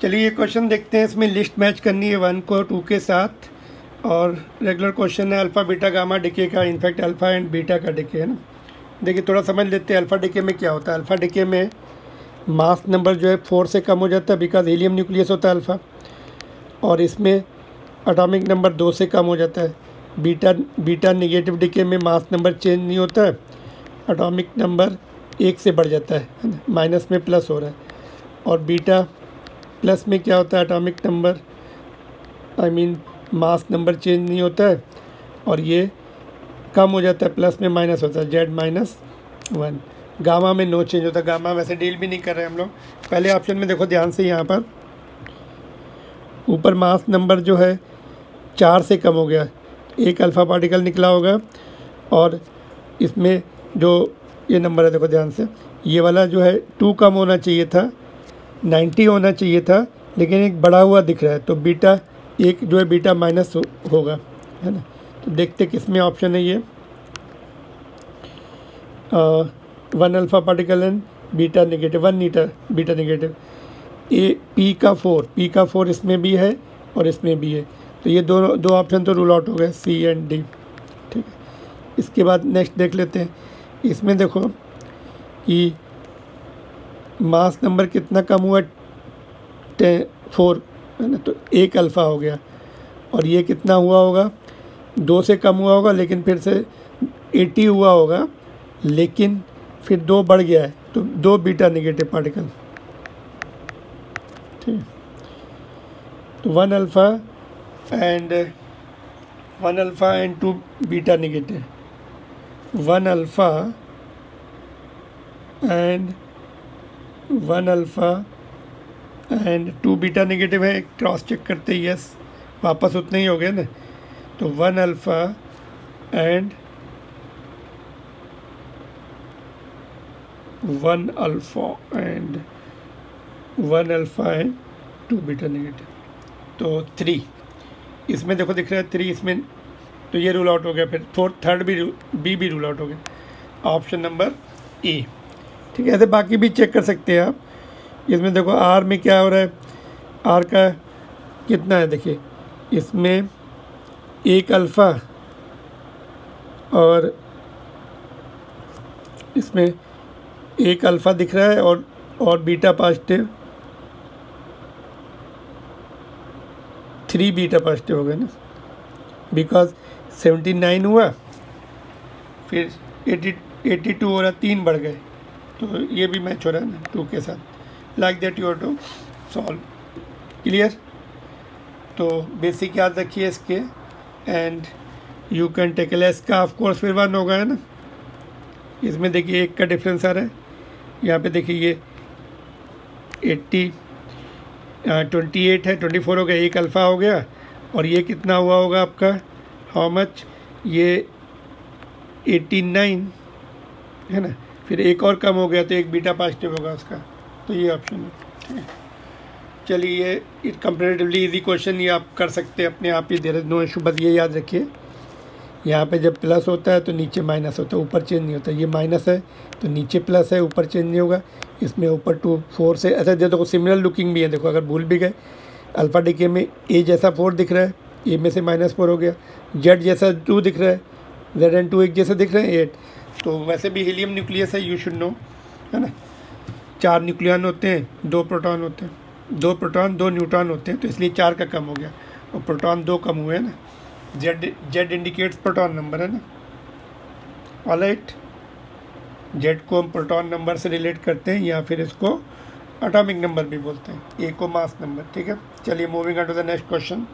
चलिए ये क्वेश्चन देखते हैं। इसमें लिस्ट मैच करनी है 1 को 2 के साथ, और रेगुलर क्वेश्चन है अल्फ़ा बीटा गामा डिके का, इनफैक्ट अल्फ़ा एंड बीटा का डिके है ना। देखिए थोड़ा समझ लेते हैं अल्फ़ा डिके में क्या होता है। अल्फ़ा डिके में मास नंबर जो है 4 से कम हो जाता है, बिकॉज हीलियम न्यूक्लियस होता है अल्फ़ा, और इसमें एटॉमिक नंबर 2 से कम हो जाता है। बीटा नेगेटिव डिके में मास नंबर चेंज नहीं होता है, एटॉमिक नंबर 1 से बढ़ जाता है ना, माइनस में प्लस हो रहा है। और बीटा प्लस में क्या होता है, atomic number mass number change नहीं होता है, और ये कम हो जाता है, प्लस में माइनस होता है, Z-1। गामा में नो चेंज होता है, गामा वैसे डील भी नहीं कर रहे हम लोग। पहले ऑप्शन में देखो ध्यान से, यहाँ पर ऊपर मास नंबर जो है 4 से कम हो गया, एक अल्फ़ा पार्टिकल निकला होगा, और इसमें जो ये नंबर है देखो ध्यान से, ये वाला जो है 2 कम होना चाहिए था, 90 होना चाहिए था, लेकिन एक बढ़ा हुआ दिख रहा है, तो बीटा एक जो है बीटा माइनस होगा, है ना। तो देखते किस में ऑप्शन है ये 1 alpha particle and beta negative, 1 meter beta negative. A P का 4 इसमें भी है और इसमें भी है, तो ये दो ऑप्शन तो रूल आउट हो गए, सी एंड डी। ठीक है, इसके बाद नेक्स्ट देख लेते हैं। इसमें देखो कि मास नंबर कितना कम हुआ, 4 है ना, तो 1 अल्फ़ा हो गया, और ये कितना हुआ होगा, 2 से कम हुआ होगा, लेकिन फिर से 80 हुआ होगा, लेकिन फिर 2 बढ़ गया है, तो 2 बीटा नेगेटिव पार्टिकल। ठीक, तो 1 alpha and 2 beta negative, 1 alpha and 2 beta negative है, क्रॉस चेक करते ही यस, वापस उतने ही हो गए ना। तो 1 अल्फ़ा एंड 2 बीटा नेगेटिव, तो 3 इसमें देखो दिख रहा है 3 इसमें, तो ये रूल आउट हो गया। फिर थर्ड भी रूल आउट हो गया, ऑप्शन नंबर ए। ठीक है, ऐसे बाकी भी चेक कर सकते हैं आप। इसमें देखो आर में क्या हो रहा है, आर का कितना है, देखिए इसमें 1 अल्फ़ा और इसमें 1 अल्फ़ा दिख रहा है, और बीटा पॉजिटिव 3 बीटा पॉजिटिव हो गए ना, बिकॉज 79 हुआ, फिर 82 हो रहा, 3 बढ़ गए, तो ये भी मैच हो रहा है ना 2 के साथ। Like that you are to solve. Clear? तो बेसिक याद रखिए इसके, and you can take less का ऑफ कोर्स फिर 1 होगा, है ना। इसमें देखिए 1 का डिफरेंस आ रहा है, यहाँ पे देखिए ये 28 है, 24 हो गया, 1 अल्फ़ा हो गया, और ये कितना हुआ होगा आपका, हाउ मच, ये 89 है ना, फिर 1 और कम हो गया, तो 1 बीटा पॉजिटिव होगा उसका, तो ये ऑप्शन है। ठीक है, चलिए ये कंपेरेटिवली इजी क्वेश्चन, ये आप कर सकते हैं अपने आप ही, देर इज नो इशू। बस ये याद रखिए, यहाँ पे जब प्लस होता है तो नीचे माइनस होता है, ऊपर चेंज नहीं होता। ये माइनस है तो नीचे प्लस है, ऊपर चेंज नहीं होगा। इसमें ऊपर 2 4 से ऐसा देखो सिमिलर लुकिंग भी है, देखो अगर भूल भी गए, अल्फ़ा डिके में ए जैसा 4 दिख रहा है, ए में से -4 हो गया, जेड जैसा 2 दिख रहा है, जेड एंड 2 एक जैसे दिख रहे हैं, 8। तो वैसे भी हीलियम न्यूक्लियस है, यू शुड नो, है ना। 4 न्यूक्लियन होते हैं, 2 प्रोटॉन होते हैं, 2 प्रोटॉन 2 न्यूट्रॉन होते हैं, तो इसलिए 4 का कम हो गया, और प्रोटॉन 2 कम हुए हैं ना। जेड इंडिकेट्स प्रोटॉन नंबर, है ना। ऑलराइट, जेड को हम प्रोटॉन नंबर से रिलेट करते हैं, या फिर इसको एटॉमिक नंबर भी बोलते हैं, ए को मास नंबर। ठीक है, चलिए moving on to the next question.